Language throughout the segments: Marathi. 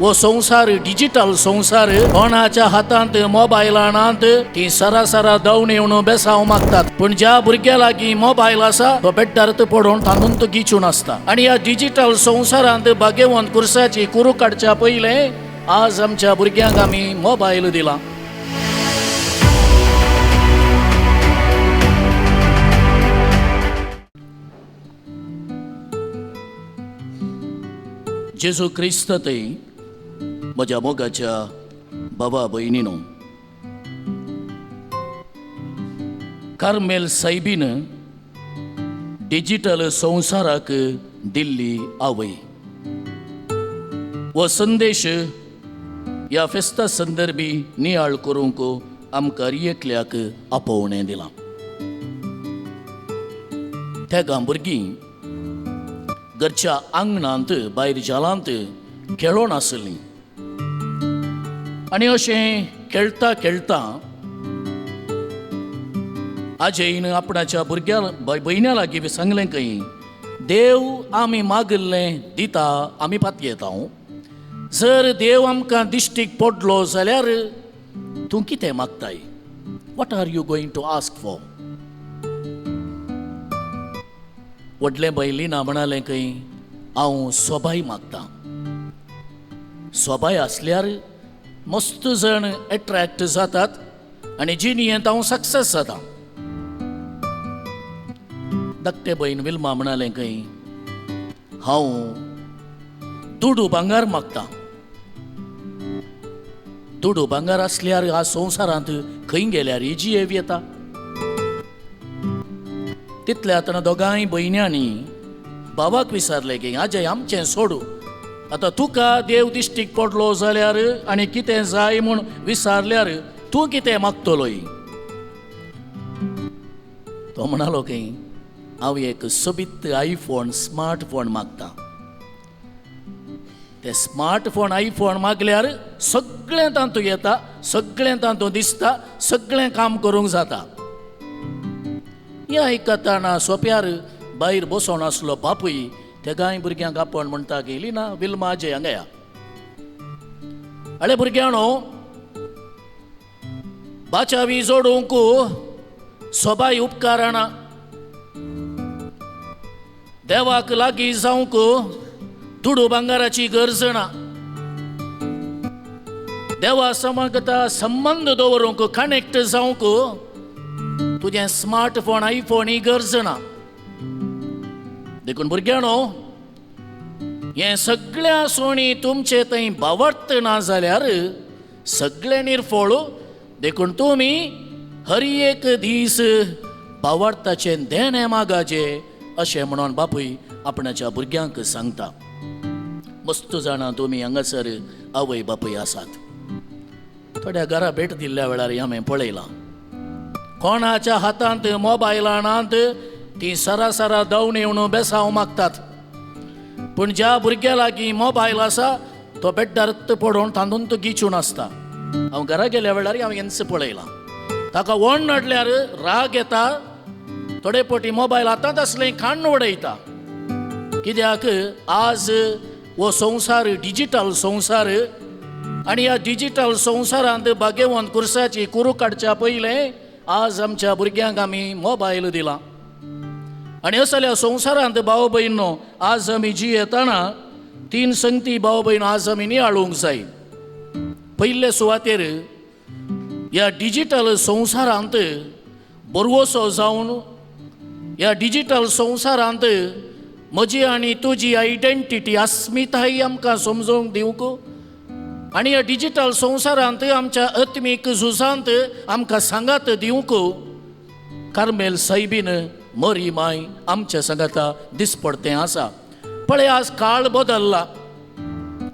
वो संसार डिजिटल संसार कोणाच्या हातांत मोबायलांत ती सरासरा धांवन येवन बेसाव मागतात. पण ज्या भुरग्या लागीं मोबायल आसा तो बेड्डार पडून तांदून तो गिचून आसता. आणि ह्या डिजिटल संसारांत भाग्यवंत कुर्साची कुरू काडच्या पयले आज आमच्या भुरग्यांक आमी मोबायल दिला. जेजू क्रिस्त ते म्हज्या मोगाच्या बाबा भयणीनो, कार्मेल सायबीन डिजिटल संसाराक दिल्ली आवय वो संदेश ह्या फेस्ता संदर्भी नियाळ करूंक आमकां एकल्याक आपोवणें दिलां. त्या भुरगीं घरच्या आंगणांत भायर जालांत खेळोन आसलीं आनी अशें खेळटा खेळटा आजयेन आपणाच्या भुरग्या भयण्या लागीं सांगलें खंय, देव आमी मागल्लें दिता आमी पातयेता. जर देव आमकां दिश्टीक पडलो जाल्यार तूं कितें मागताय? What are you going to ask for? व्हडलें बैलीना म्हणालें खंय, हांव सोबाय मागतां. सोबाय आसल्यार मस्त जण एट्रॅक्ट जातात आनी जिणेंत हांव सक्सेस जाता. धाकटे भयण विल्मा म्हणालें खंय, हांव दुडू भांगार मागतां. दुडू भांगार आसल्यार ह्या संवसारांत खंय गेल्यार ही जियेव येता. तितल्या आतां दोगांय भयण्यांनी बाबाक विचारलें की आजय आमचें सोडू, आतां तुका देव दिश्टीक पडलो जाल्यार आनी कितें जाय म्हूण विचारल्यार तूं कितें मागतलो? तो म्हणालो की हांव एक सोबीत आयफोन स्मार्टफोन मागतां. ते स्मार्टफोन आयफोन मागल्यार सगळें तातूंत येता, सगळें तातूंत दिसता, सगळें काम करूंक जाता. ह्या आयकताना सोप्यार भायर बसोन आसलो बापूय त्या गाय भुरग्यांक आपण म्हणटा गेली ना विल्मा अजय हांगा या. आळे भुरग्यानो, बाचावी जोडूंक सोबाय उपकाराना, देवाक लागीं जावंक दुडू भांगाराची गरज ना. देवा समगता संबंध दवरूंक कनेक्ट जावंक तुजें स्मार्टफोन आयफोन ही गरज ना. देखून भुरग्यानो, हें सगळें आसोणी तुमचे थंय भावार्थ ना जाल्यार सगळें निर्फळ. देखून तुमी हर एक दीस भावार्थाचें देणें मागाचे अशें म्हणून बापूय आपणाच्या भुरग्यांक सांगता. मस्त जाणां तुमी हांगासर आवय बापूय आसात. थोड्या घरा भेट दिल्ल्या वेळार हांवें पळयलां, कोणाच्या हातांत मोबायलांत ती सरासरा धांवन येवन बेसाव मागतात. पूण ज्या भुरग्या लागीं मोबायल आसा तो बेड्डार पडून तांदून तो गिचून आसता. हांव घरा गेल्या वेळार हांव हेंच पळयलां. ताका वण नडल्यार राग येता, थोडे फावटी मोबायल हातांत आसलें खाण उडयता. कित्याक आज वो संसार डिजिटल संसार आनी ह्या डिजिटल संसारांत भाग्यवंत कुर्साची कुरू काडच्या पयले आज आमच्या भुरग्यांक आमी मोबायल दिला. आनी असल्या संवसारांत भाव भयणो, आज आमी जियेताना 3 संगती भाव भयणो आज आमी नियाळूंक जाय. पयले सुवातेर ह्या डिजिटल संवसारांत बरवसो जावन ह्या डिजिटल संवसारांत म्हजी आनी तुजी आयडेंटिटी अस्मिताय आमकां समजोवंक दिवंक आनी ह्या डिजिटल संवसारांत आमच्या आत्मीक झुजांत आमकां सांगात दिवंक कार्मेल सायबीन मरी माय आमच्या सांगाता दिसपडतें आसा. पळय, आज काळ बदलला.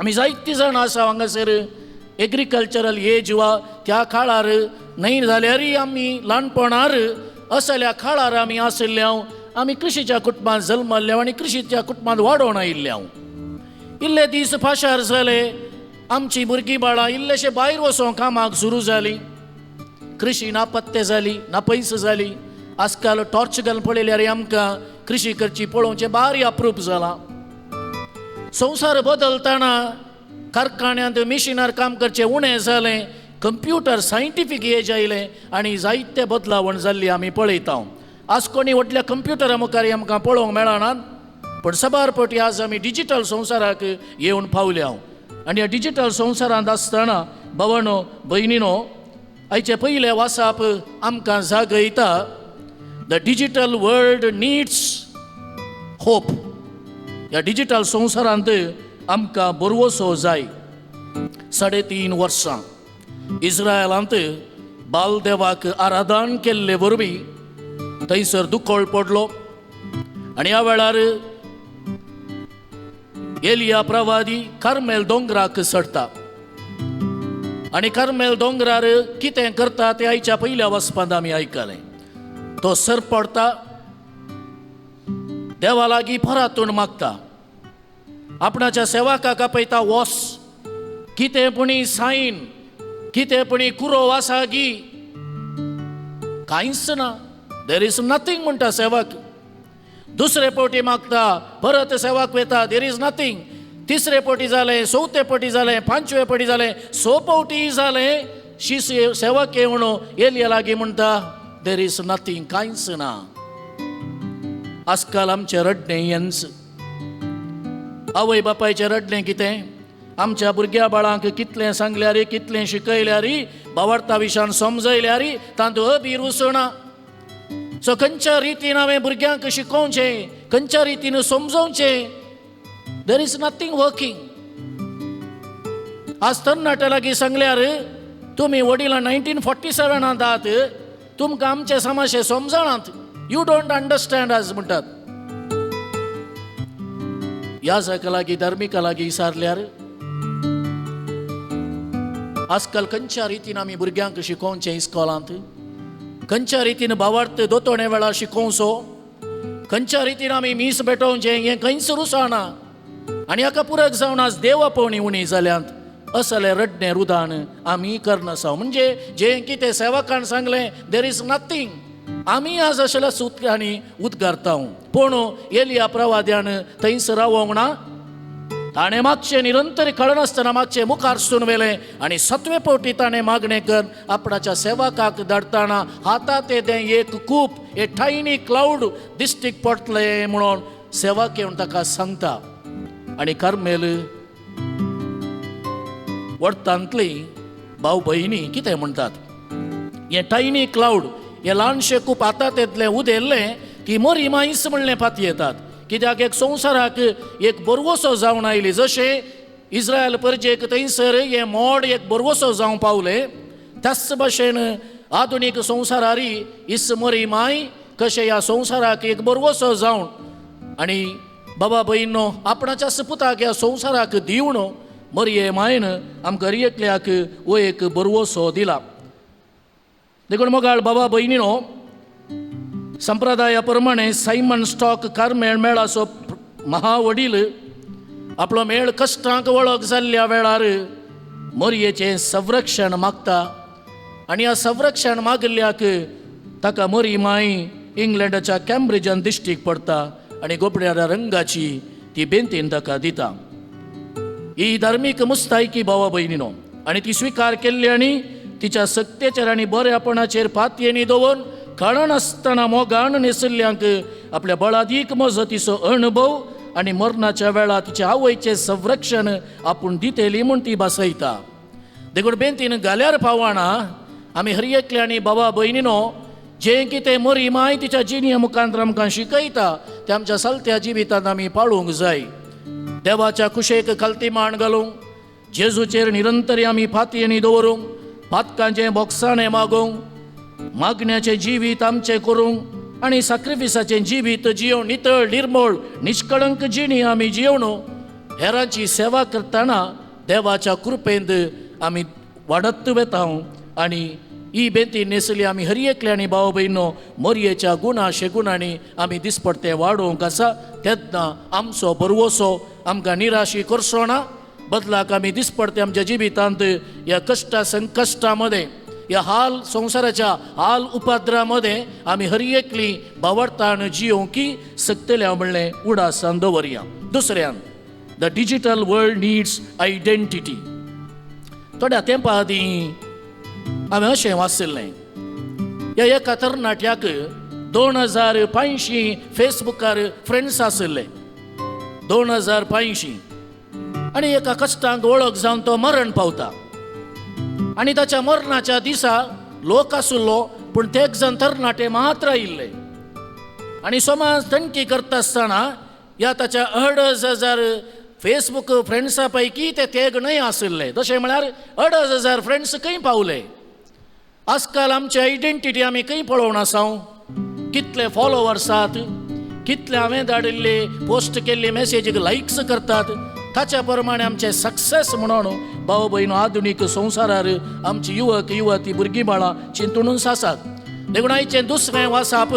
आमी जायतीं जाणां आसा हांगासर एग्रीकल्चरल एज वा त्या काळार न्हय जाल्यारय आमी ल्हानपणार असल्या काळार आमी आशिल्ल्या आमी कृशीच्या कुटुंबांत जल्मल्ल्या आनी कृशीच्या कुटुंबांत वाडोवन आयिल्ल्या. इल्ले दीस फाशार जाले, आमची भुरगीं बाळां इल्लेशे भायर वचोंक कामाक सुरू जालीं. कृशी नापत्ते जाली, नापयस जाली. आजकाल टॉर्च घालून पळयल्यार आमकां कृशी करची पळोवचें भारी अप्रूप जालां. संसार बदलताना कारखान्यांत मिशिनार काम करचें उणें जालें, कंप्युटर सायंटिफीक एज आयलें आनी जायते बदलावण जाल्ली आमी पळयता. आज कोणी व्हडल्या कंप्युटरा मुखार आमकां पळोवंक मेळनात, पण सबारपटी आज आमी डिजिटल संवसाराक येवन पावल्या. आनी ह्या डिजिटल संवसारांत आसतना भावांनो भयणीनो, आयचे पयले वासाप आमकां जागयता, the digital world needs hope. ह्या डिजिटल संवसारांत आमकां बरवसो जाय. 3.5 वर्सां इस्रायलांत बालदेवाक आराधन केल्ले वरवीं थंयसर दुखोळ पडलो आनी ह्या वेळार एलिया प्रवादी कार्मेल दोंगराक चडटा आनी कार्मेल दोंगरार कितें करता तें आयच्या पयल्या वचपांत आमी आयकलें. तो सर पडटा, देवा लागीं परातून मागता, आपणाच्या सेवकाक आपयता, वोस कितेंपणी सायन कितेंपणी कुरो वासागी कांयच ना, देर इज नथींग म्हणटा सेवक. दुसरे फावटी मागता, परत सेवक वेता, देर इज नथींग. तिसरे फावटी जालें, चवथे फावटी जालें, 5वे फावटी जालें, 6 फावटी जालें. सेवक येवन एलिया लागीं म्हणटा, देर इज नथींग, कांयच ना. आजकाल आमचें रडणें हेंच. आवय बापायचें रडणें कितें? आमच्या भुरग्या बाळांक कितलें सांगल्यार, कितलें शिकयल्यार, भावार्था विशयान समजयल्यार तांतूं अबीर उसना. सो खंयच्या रितीन हांवें भुरग्यांक शिकोवचें, खंयच्या रितीन समजोवचें, देर इज नथींग वर्किंग. आज तरणाट्या लागीं सांगल्यार, तुमी वडिलां 1947 आहात, तुमकां आमचे समाशे समजणात, यू डोंट अंडरस्टँड आज म्हणटात. ह्या जाका लागीं धार्मिका लागीं विचारल्यार आजकाल खंयच्या रितीन आमी भुरग्यांक शिकोवचें इस्कॉलांत, खंयच्या रितीन भावार्थ दोतोणे वेळार शिकोवचो, खंयच्या रितीन आमी मीस भेटोवचें, हें खंयच रुसाना. आनी हाका पुरक जावन आज देवा पळोवणी उणी जाल्यांत असलें रडणें रुदान आमी करनासा. म्हणजे जें कितें सेवकान सांगलें, देर इज नथींग, आमी आज अशेल्या सुत्रांनी उद्गारता. पूण एलिया प्रवाद्यान थंयसर रावोंक ना. ताणें मागचें निरंतर कळनासतना मागचें मुखार सुन वेलें आनी 7वे फावटी ताणें मागणें कर आपणाच्या सेवकाक धाडटाना हातांत येदें एक कूप, ए टायनी क्लाउड दिश्टीक पडटलें म्हणून सेवक येवन ताका सांगता. आनी कार्मेल वर्तांतली भाव भयणी कितें म्हणटात, हें टायनी क्लाउड, हें ल्हानशें कूप हातांत येतलें उदेल्लें की मरी मायस म्हणलें पाती येतात. कित्याक एक संवसाराक एक बरवसो जावन आयली. जशें इस्रायल परजेक थंयसर हें मोड एक बरवसो जावं पावलें, त्याच भशेन आधुनीक संवसारारी इस मरी माय कशें ह्या संवसाराक एक बरवसो जावन आनी बाबा भयणो आपणाच्या पुताक ह्या संवसाराक दिवन मरये मायन आमकां एकल्याक वो एक बरवसो दिला. देखून मोगाळ बाबा भयणीनो, संप्रदाया प्रमाणे सायमन स्टॉक कार्मेल मेळाचो महावडील आपलो मेळ कश्टांक वळख जाल्ल्या वेळार मरयेचें संरक्षण मागता. आनी ह्या संरक्षण मागल्याक ताका मरी माय इंग्लंडाच्या कॅम्ब्रिजान दिश्टीक पडटा आनी गोपड्या रंगाची ती बेंतीन ताका दिता. ही धार्मीक मुस्तायकी भावा भयणीनो, आनी ती स्विकार केल्ली आनी तिच्या सत्तेचेर आनी बरेपणाचेर पातयेनी दवरून कळनासतना मोगान नेसल्ल्यांक आपल्या बळादीक मजतीचो अणभव आनी मरणाच्या वेळार तिच्या आवयचें संरक्षण आपूण दितेली म्हूण ती भासयता. देखून बेंतीन घाल्यार पावना आमी हर एकल्यांनी बाबा भयणीनो, जें कितें मरी माय तिच्या जिणये मुखांतर आमकां शिकयता तें आमच्या चलत्या जिवितांत आमी पाळूंक जाय. देवाच्या कुशेक खालती मांड घालूंक, जेजूचेर निरंतरी आमी फातयेनी दवरूंक, पातकांचें बोक्साणें मागोवंक, मागण्याचें जिवीत आमचें करूंक आनी साक्रिफिसाचें जिवीत जियोवन नितळ निर्मळ निश्कळंक जिणी आमी जियोवन हेरांची सेवा करतना देवाच्या कृपेंत आमी वाडत वेता. आनी ही बेंती नेसली आमी हर एकल्यांनी भाव भयणो मरयेच्या गुणा शेगुणांनी आमी दिसपडते वाडोवंक आसा. तेन्ना आमचो बरवसो आमकां निराशी करचो ना, बदलाक आमी दिसपडते आमच्या जिवितांत ह्या कश्टा संकश्टा मध्ये, ह्या हाल संवसाराच्या हाल उपद्रामध्ये आमी हर एकली भावार्थान जियोवंकी सकतल्या म्हणलें उडासान दवरया. दुसऱ्यान the digital world needs identity. थोड्या तेंपा आदीं हांवें अशें वाचलें, ह्या एका तरणाट्याक 2085 फेसबुकार फ्रेंड्स आसले, 2085. आनी एका कश्टांक वळख जावन तो मरण पावता. आनी ताच्या मरणाच्या दिसा लोक आसलो, पूण ते एक जण तरणाटे मात्र आयिल्ले. आनी समाज थंडकी करता आसतना ह्या ताच्या 2,500 फेसबूक फ्रेंड्सां पैकी ते तेग न्हय आसले. तशें म्हळ्यार 2,500 फ्रेंड्स खंय पावले. आजकाल आमची आयडेंटिटी आमी खंय पळोवन आसां. कितले फॉलोवर्स आसात, कितले हांवें धाडिल्ले पोस्ट केल्ली मेसेजीक लायक्स करतात, ताच्या प्रमाणे आमचे सक्सेस म्हणून भाव भयणो आधुनीक संवसारार आमची युवक युवती भुरगीं बाळां चिंतून आसात. देखून आयचें दुसरें वासाप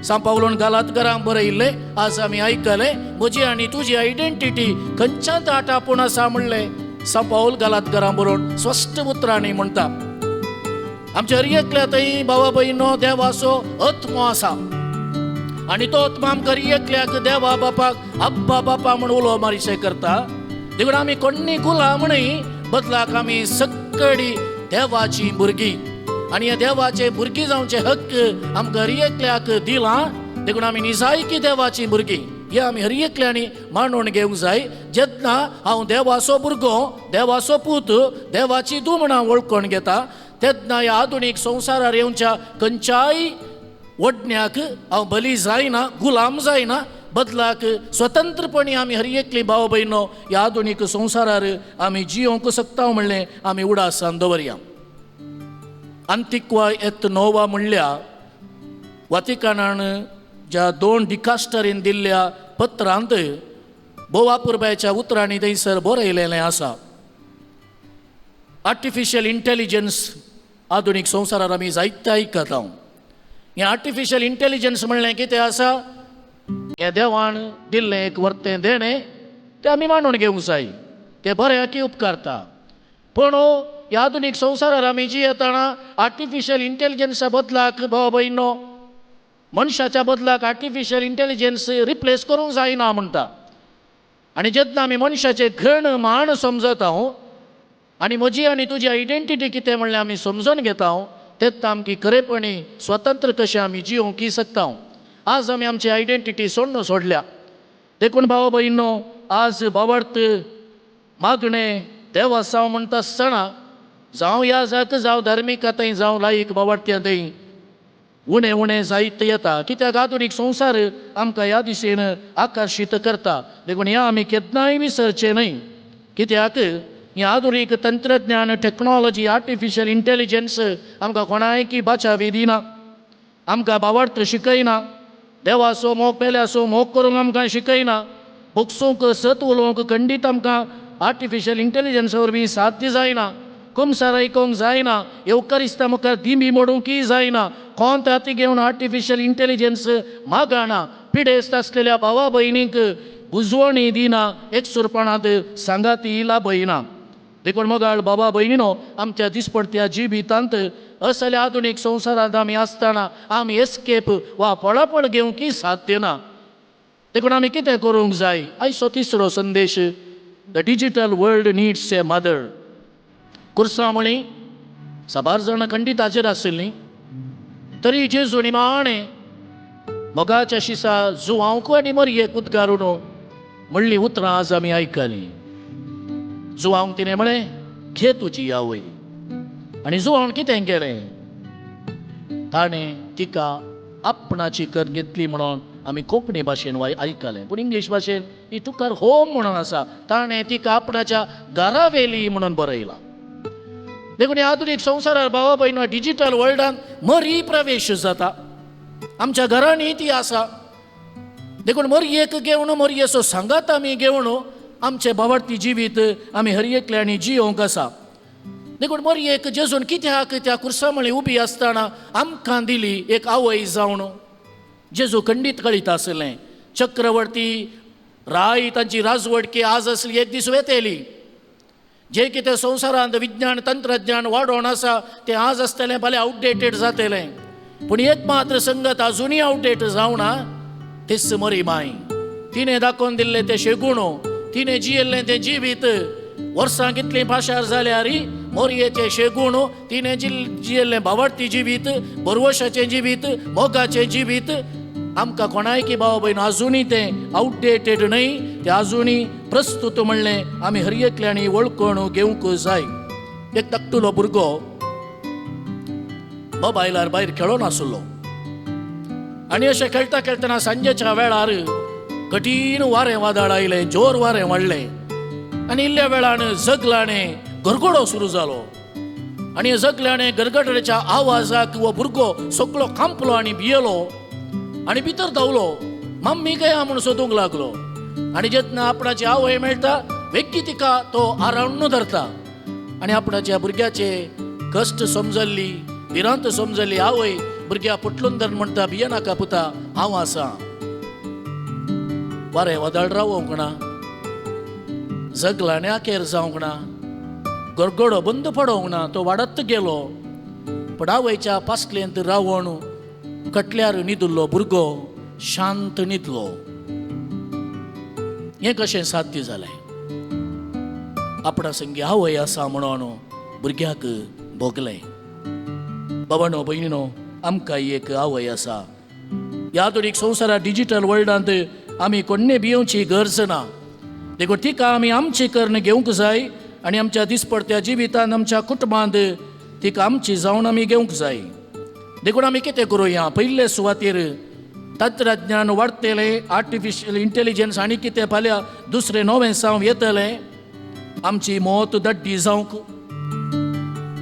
सांव पावलोन गालातकारांक बरयिल्लें आज आमी आयकलें. म्हजी आनी तुजी आयडेंटिटी खंयच्याच आटापून आसा म्हणलें सांव पावल गालातकारांक बरोवन स्पश्ट उतरांनी म्हणटा. आमच्या हर एकल्या थंय भावा भयणो देवाचो आत्मो आसा. आनी तो आत्मा आमकां हर एकल्याक देवा बापाक अब्बा बापा म्हूण उलो मारिशें करता. देखून आमी कोण्णी गुलाम न्हय, बदलाक आमी सगळीं देवाची भुरगीं. आनी ह्या देवाचे भुरगीं जावचे हक्क आमकां हर एकल्याक दिलां. देखून आमी निजायकी देवाची भुरगीं हे आमी हर एकल्यांनी मांडून घेवंक जाय. जेन्ना हांव देवाचो भुरगो, देवाचो पूत, देवाची दुमणां वळखून घेता, तेन्ना ह्या आधुनीक संवसारार येवच्या खंयच्याय वडण्याक हांव बली जायना, गुलाम जायना. बदलाक स्वतंत्रपणी आमी हर एकली भाव भयणो ह्या आधुनीक संवसारार आमी जियोंक शकता म्हणलें आमी उडासान दवरया. अंतिक्वा एत नोवा म्हणल्या वातिकानान ज्या 2 डिकास्टरीन दिल्ल्या पत्रांत बोवापुरबायच्या उतरांनी थंयसर बरयलेलें आसा. आर्टिफिशियल इंटेलिजन्स आधुनीक संवसारार आमी जायते आयकता. हें आर्टिफिशियल इंटेलिजन्स म्हणलें कितें आसा, हें देवान दिल्लें एक वर्तें देणें तें आमी मांडून घेवंक जाय. तें बऱ्याकी उपकारता. पूण ह्या आधुनीक संवसारार आमी जियेतना आर्टिफिशियल इंटेलिजन्सा बदलाक भाव भयणो मनशाच्या बदलाक आर्टिफिशियल इंटेलिजन्स रिप्लेस करूंक जायना म्हणटा. आनी जेन्ना आमी मनशाचे घण माण समजता आनी म्हजी आनी तुजी आयडेंटिटी कितें म्हणलें आमी समजून घेता, तेन्ना आमची खरेपणी स्वतंत्र कशें आमी जियोंक शकता. आज आमी आमची आयडेंटिटी सोडल्या. देखून भाव भयणो आज बाबर्थ मागणें देवा साव म्हणटा आसतना जावं याजक जावं धार्मिकताय जावं लायक बाबर्थ्यांतय उणें उणें जायत येता. कित्याक आधुनीक संवसार आमकां ह्या दिशेन आकर्शीत करता. देखून ह्या आमी केन्नाय विसरचें न्हय. कित्याक हें आधुनीक तंत्रज्ञान टेक्नॉलॉजी आर्टिफिशियल इंटेलिजन्स आमकां कोणायकी बाचावी दिना, आमकां बाबर्थ शिकयना, देवाचो मोग पेल्याचो मोग करूंक आमकां शिकयना, बुक्सूंक सत उलोवंक खंडीत आमकां आर्टिफिशियल इंटेलिजन्सा वरवीं साध्य जायना, कुमसार आयकोंक जायना, येवकारिस्तां मुखार दिमी मोडूंकय जायना. कोंत हाती घेवन आर्टिफिशियल इंटेलिजन्स मागाना, पिडेस्त आसलेल्या भावा भयणीक बुजवणी दिना, एकसुरपणांत सांगाती लाभयना. देखून मोगाळ बाबा भयणीनो, आमच्या दिसपडत्या जिवितांत असल्या आधुनीक संवसारांत आमी आसतना आमी एस्केप वा पळापळ घेवंकय साध्य ना. देखून आमी कितें करूंक जाय? आयचो तिसरो संदेश, the digital world needs a mother. कुर्सामणी 100 जाणां खंडीत हाजीर आशिल्लीं, तरी जेजू निमाणें मोगाच्या शिसा जुवांक आनी मरयेक उद्गारून म्हणली उतरां आज आमी आयकलीं. जुवांक तिणें म्हळें, घे तुजी आवय. आनी जुवान कितें केलें? ताणें तिका आपणाची कर घेतली म्हणून आमी कोंकणी भाशेन आयकलें. पूण इंग्लीश भाशेन ही तुकार होम म्हणून आसा. ताणें तिका आपणाच्या घरा व्हेली म्हणून बरयलां. देखून ह्या आधुनीक संवसारार भावा भयणो डिजिटल वर्ल्डान मरी प्रवेश जाता. आमच्या घरांनी ती आसा. देखून मरयेक घेवन मरयेचो सांगात आमी घेवन आमचें बाबर्थी जिवीत आमी हर एकल्यांनी जियोंक आसा. देखून मरयेक जेजून कित्याक त्या कुर्सामळी उबी आसतना आमकां दिली एक आवय जावन. जेजू खंडीत कळीत आसलें. चक्रवर्ती राय तांची राजवटकी आज असली एक दीस वेतेली. जे कितें संवसारांत विज्ञान तंत्रज्ञान वाडोवन आसा तें आज आसतलें भलें आउटडेटेड जातलें. पूण एक मात्र संगत आजुनूय आउटडेट जावना, तेच मरी माय. तिणें दाखोवन दिल्ले ते शेगूण, तिने जियेल्लें तें जिवीत वर्सां कितलीं पाशार जाल्यार मोरयेचें शेगूण तिने जियेल्लें भावार्थी जिवीत, बरवशाचें जिवीत, मोगाचें जिवीत आमकां कोणाय की भाव भयण आजुनी तें आउटडेटेड न्हय, तें आजुनी प्रस्तुत म्हणलें आमी हर एकल्यांनी वळखून घेवंक जाय. एक धाकटुलो भुरगो मोबायलार भायर खेळून आसलो आनी अशें खेळटा खेळटना सांजेच्या वेळार कठीण वारें वादळ आयलें, जोर वारें वाडलें आनी इल्ल्या वेळान जगलाणें गरगडो सुरू जालो आनी जगल्याणें गरगड्याच्या आवाजाक हो भुरगो सगळो कांपलो आनी भियेलो आनी भितर धांवलो. मम्मी गया म्हूण सोदूंक लागलो आनी जेन्ना आपणाची आवय मेळटा वेग्गी तिका तो आरावण्ण धरता आनी आपणाच्या भुरग्याचे कश्ट समजल्ली, भिरांत समजल्ली आवय भुरग्या पटलून धरून म्हणटा, भिये नाका पुता, हांव आसां. वारें वादळ रावोंक ना, जगलाणें आखेर जावंक ना, गरगडो बंद पडोंक ना, तो वाडत गेलो. पण आवयच्या पासलेंत रावण कटल्यार न्हिदुल्लो भुरगो शांत न्हिदलो. हें कशें साध्य जालें? आपणा संगी आवय आसा म्हणून भुरग्याक भोगलें. बाबांनो भयणीनो, आमकां एक आवय आसा. ह्या आधुनीक संवसारांत डिजिटल वर्ल्डांत आमी कोण्णे भियोवची गरज ना. देखून तिका आमी आमची कर्ण घेवंक जाय आनी आमच्या दिसपडट्या जिवितांत आमच्या कुटुंबांत तिका आमची जावन आमी घेवंक जाय. देखून आमी कितें करुया? पयले सुवातेर तंत्रज्ञान वाडटलें, आर्टिफिशियल इंटेलिजन्स आनी कितें फाल्यां दुसरें नवें जावं येतलें. आमची मोत दड्डी जावंक,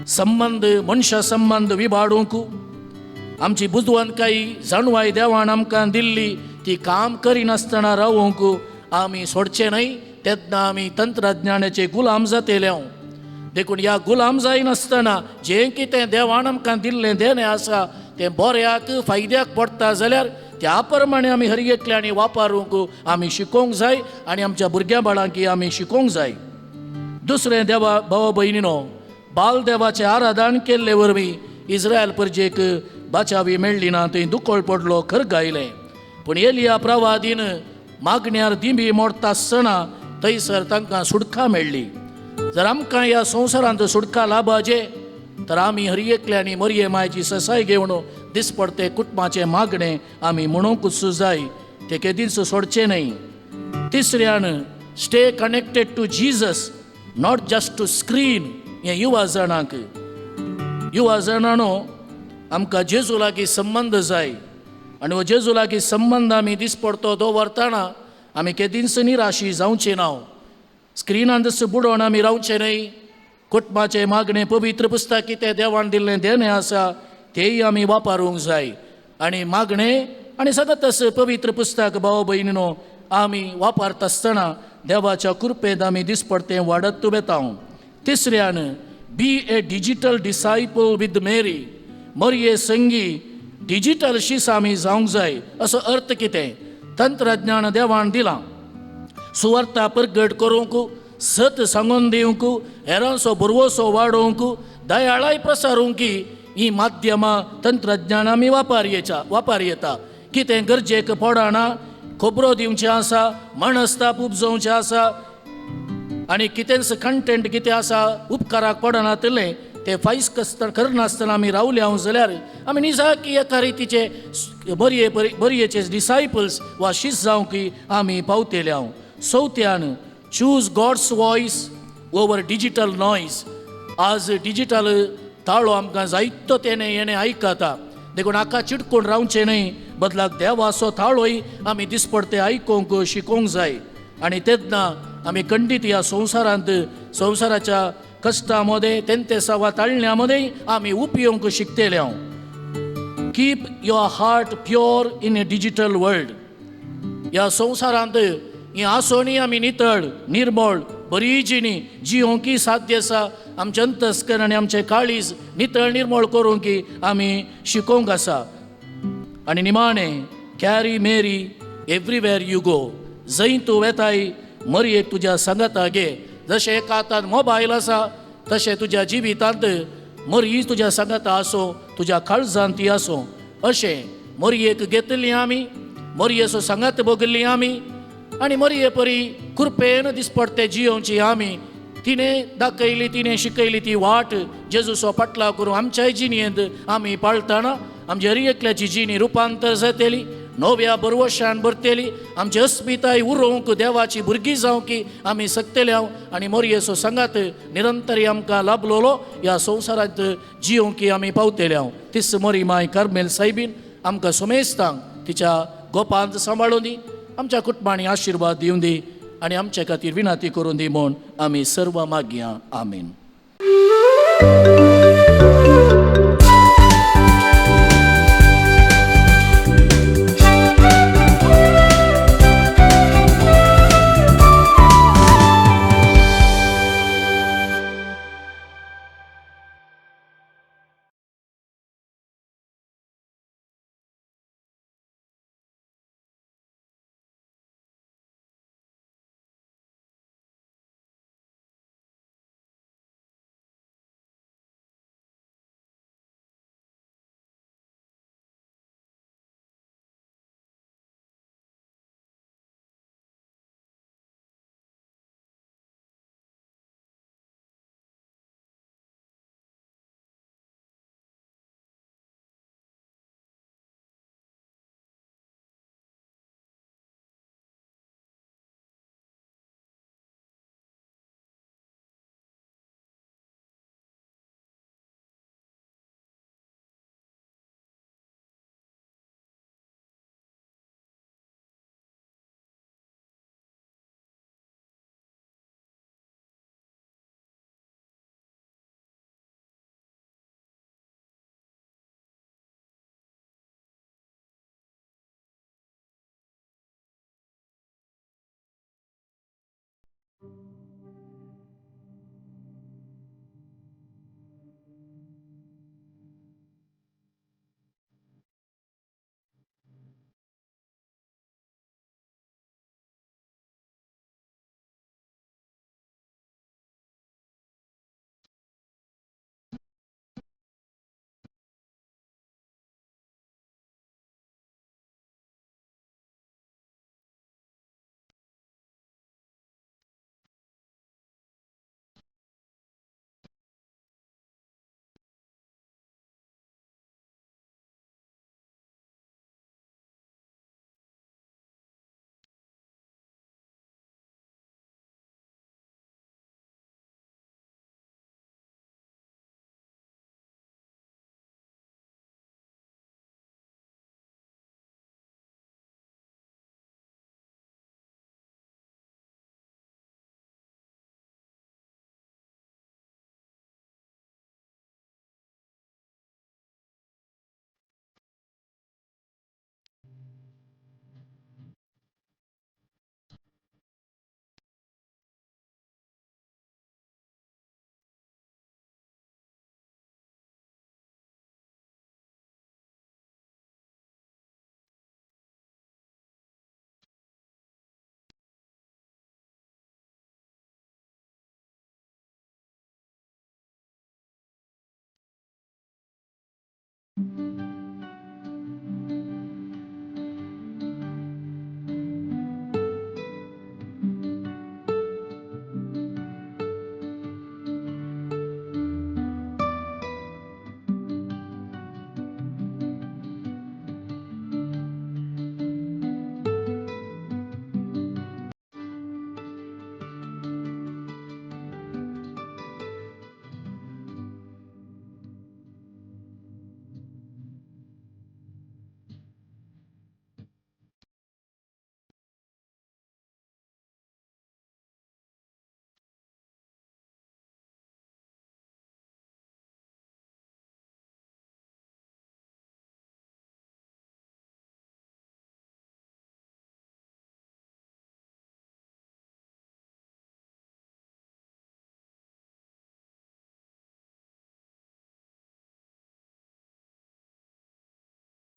संबंद मनशा संबंद विबाडूंक, आमची बुजवंतकाई जाणवाय देवान आमकां दिल्ली ती काम करिनासतना रावोंक आमी सोडचें न्हय. तेन्ना आमी तंत्रज्ञानाचे गुलाम जातले. देखून ह्या गुलाम जायनासतना जें कितें देवान आमकां दिल्लें देणें आसा तें बऱ्याक फायद्याक पडटा जाल्यार त्या प्रमाणे आमी हर एकल्यांनी वापरूंक आमी शिकोवंक जाय आनी आमच्या भुरग्यां बाळांकी आमी शिकोवंक जाय. दुसरें देवा भाव भयणीनो, बाल देवाचें आराधन केल्ले वरवीं इस्रायल परजेक बाचावी मेळ्ळी ना, थंय दुकोळ पडलो, खर गायलें. पूण एलिया प्रवादीन मागण्यार दिंबी मोडटा आसतना थंयसर तांकां सुडका मेळ्ळी. जर आमकां ह्या संवसारांत सुडका लाभाचे तर आमी हर एकल्यांनी मरये मायची ससाय घेवन दिसपडते कुटुंबाचें मागणें आमी म्हणूंकच जाय, तें केदींच सोडचें न्हय. तिसऱ्यान stay connected to Jesus, not just to screen. हें युवा जाणांनो आमकां जेजू लागीं संबंद जाय आनी हो जेजू लागीं संबंद आमी दिसपडतो दवरतना आमी केदींच निराशी जावचें ना. स्क्रिनान जसो बुडोवन आमी रावचें न्हय. कुटुंबाचें मागणें पवित्र पुस्तक कितें देवान दिल्लें देणें आसा तेंय आमी वापरूंक जाय आनी मागणें आनी सदांच पवित्र पुस्तक भाव भयणीनो आमी वापरता आसतना देवाच्या कृपेंत आमी दिसपडतें वाडत वेता. तिसऱ्यान बी ए डिजिटल डिसायपल विथ मेरी. मरये संगी डिजिटल शीस आमी जावंक जाय. असो अर्थ कितें? तंत्रज्ञान देवान दिलां सुवार्ता प्रगट करूंक, सत सांगून दिवंक, हेरांचो बरवसो वाडोवंक, दयाळाय प्रसारूंक ही माध्यमां तंत्रज्ञान आमी वापर येता. कितें गरजेक पडना, खबरो दिवचे आसा, मनस्ताप उपजोवचे आसा आनी कितेंच कंटेंट कितें आसा उपकाराक पडनातलें तें फायज करनासतना आमी रावल्या जाल्यार आमी निजाकी एका रितीचे बरयेचे डिसायपल्स वा शिस जावंक आमी पावतेल्या. चवथ्यान choose God's voice over digital noise. आज डिजिटल ताळो आमकां जायतो येणे आयकता. देखून हाका चिडकून रावचें न्हय, बदलाक देवाचो ताळोय आमी दिसपडते आयकोंक शिकोवंक जाय आनी तेन्ना आमी खंडीत ह्या संवसाराच्या कश्टामध्ये तेंते सवा ताळण्यामध्ये आमी उपयोंक शिकतेल्या. Keep your heart pure in a digital world. ह्या संवसारांत ही आसोनी आमी नितळ निर्मळ बरी जिणी जियोंकी साध्य आसा. आमचे अंतस्करण आनी आमचे काळीज नितळ निर्मळ करूंक आमी शिकोवंक आसा. आनी निमाणें कॅरी मेरी एवरीवेर यू गो. जंय तूं वेताय मरयेक तुज्या सांगाता घे. जशें एका हातांत मोबायल आसा तशें तुज्या जिवितांत मरी तुज्या सांगाता आसूं, तुज्या काळजांत ती आसूं. अशें मरयेक घेतली आमी, मरयेचो सांगात भोगली आमी आनी मरये परी कृपेन दिसपडते जियोवची आमी तिने दाखयली तिने शिकयली ती वाट जेजूसो पाटला करून आमच्याय जिणेंत आमी पाळतना आमच्या हर एकल्याची जिणी रुपांतर जातली, नव्या बरवशान भरतली, आमची अस्मिताय उरोवंक देवाची भुरगीं जावंकी आमी सकतल्या आनी मोरयेचो सांगात निरंतरी आमकां लाभलोलो ह्या संवसारांत जियोवंकी आमी पावतल्या. तिस मोरी माय कार्मेल सायबीन आमकां सोमेस्तांक तिच्या गोपांत सांबाळून दी, आमच्या कुटुंबांनी आशिर्वाद दिवन दी आनी आमचे खातीर विनाती करून दी म्हूण आमी सर्व मागया. आमीन.